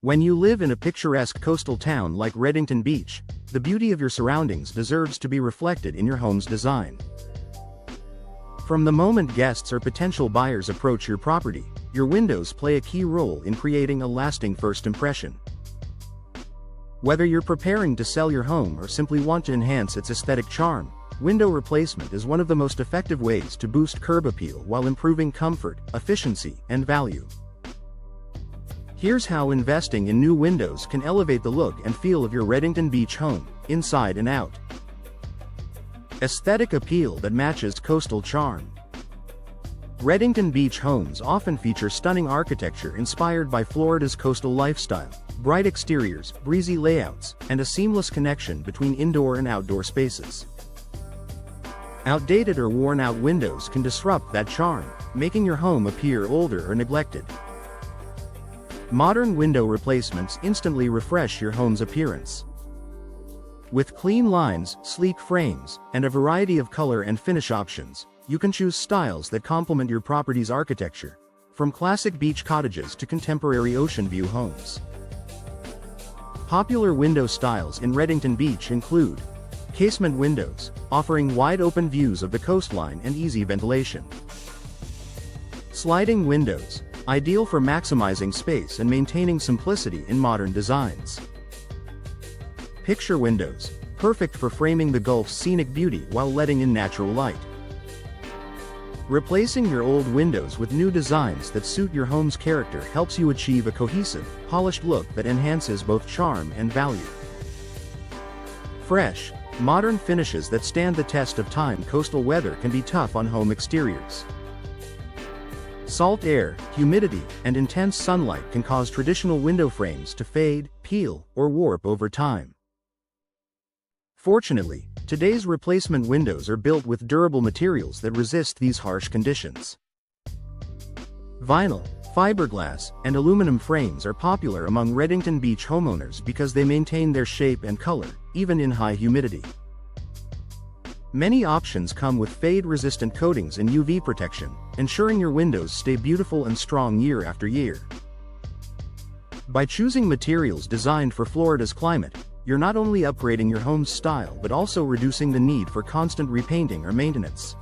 When you live in a picturesque coastal town like Redington Beach, the beauty of your surroundings deserves to be reflected in your home's design. From the moment guests or potential buyers approach your property, your windows play a key role in creating a lasting first impression. Whether you're preparing to sell your home or simply want to enhance its aesthetic charm, window replacement is one of the most effective ways to boost curb appeal while improving comfort, efficiency, and value. Here's how investing in new windows can elevate the look and feel of your Redington Beach home, inside and out. Aesthetic appeal that matches coastal charm. Redington Beach homes often feature stunning architecture inspired by Florida's coastal lifestyle, bright exteriors, breezy layouts, and a seamless connection between indoor and outdoor spaces. Outdated or worn-out windows can disrupt that charm, making your home appear older or neglected. Modern window replacements instantly refresh your home's appearance. With clean lines, sleek frames, and a variety of color and finish options, you can choose styles that complement your property's architecture, from classic beach cottages to contemporary ocean view homes. Popular window styles in Redington Beach include casement windows, offering wide-open views of the coastline and easy ventilation. Sliding windows, ideal for maximizing space and maintaining simplicity in modern designs. Picture windows, perfect for framing the Gulf's scenic beauty while letting in natural light. Replacing your old windows with new designs that suit your home's character helps you achieve a cohesive, polished look that enhances both charm and value. Fresh, modern finishes that stand the test of time. Coastal weather can be tough on home exteriors. Salt air, humidity, and intense sunlight can cause traditional window frames to fade, peel, or warp over time. Fortunately, today's replacement windows are built with durable materials that resist these harsh conditions. Vinyl, fiberglass, and aluminum frames are popular among Redington Beach homeowners because they maintain their shape and color, even in high humidity. Many options come with fade-resistant coatings and UV protection, ensuring your windows stay beautiful and strong year after year. By choosing materials designed for Florida's climate, you're not only upgrading your home's style but also reducing the need for constant repainting or maintenance.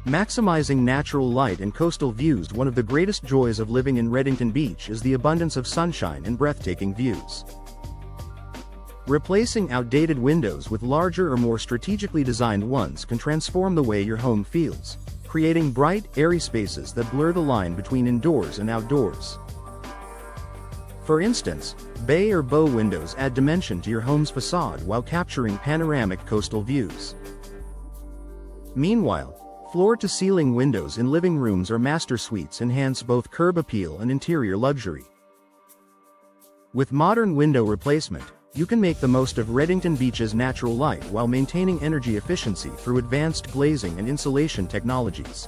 Maximizing natural light and coastal views. One of the greatest joys of living in Redington Beach is the abundance of sunshine and breathtaking views. Replacing outdated windows with larger or more strategically designed ones can transform the way your home feels, creating bright, airy spaces that blur the line between indoors and outdoors. For instance, bay or bow windows add dimension to your home's facade while capturing panoramic coastal views. Meanwhile, floor-to-ceiling windows in living rooms or master suites enhance both curb appeal and interior luxury. With modern window replacement, you can make the most of Redington Beach's natural light while maintaining energy efficiency through advanced glazing and insulation technologies.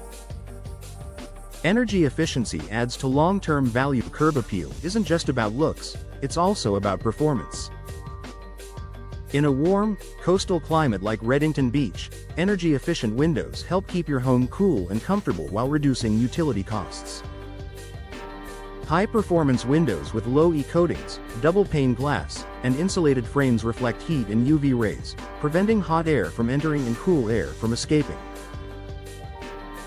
Energy efficiency adds to long-term value. Curb appeal isn't just about looks, it's also about performance. In a warm, coastal climate like Redington Beach, energy-efficient windows help keep your home cool and comfortable while reducing utility costs. High-performance windows with low E coatings, double-pane glass, and insulated frames reflect heat and UV rays, preventing hot air from entering and cool air from escaping.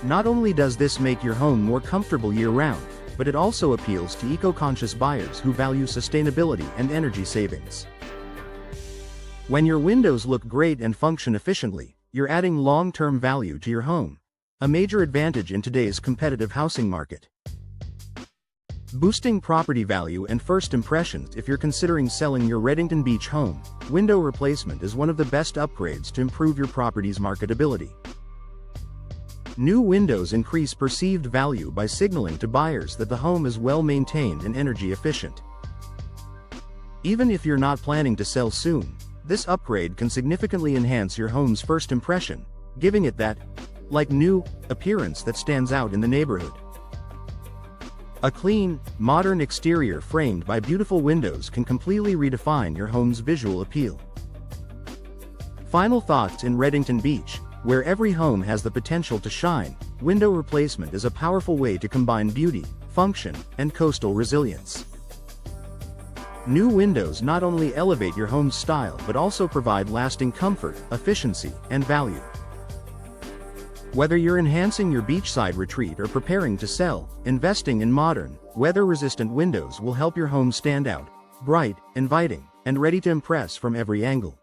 Not only does this make your home more comfortable year-round, but it also appeals to eco-conscious buyers who value sustainability and energy savings. When your windows look great and function efficiently, you're adding long-term value to your home, a major advantage in today's competitive housing market. Boosting property value and first impressions. If you're considering selling your Redington Beach home, window replacement is one of the best upgrades to improve your property's marketability. New windows increase perceived value by signaling to buyers that the home is well maintained and energy efficient. Even if you're not planning to sell soon, this upgrade can significantly enhance your home's first impression, giving it that, like new, appearance that stands out in the neighborhood. A clean, modern exterior framed by beautiful windows can completely redefine your home's visual appeal. Final thoughts. In Redington Beach, where every home has the potential to shine, window replacement is a powerful way to combine beauty, function, and coastal resilience. New windows not only elevate your home's style but also provide lasting comfort, efficiency, and value. Whether you're enhancing your beachside retreat or preparing to sell, investing in modern, weather-resistant windows will help your home stand out, bright, inviting, and ready to impress from every angle.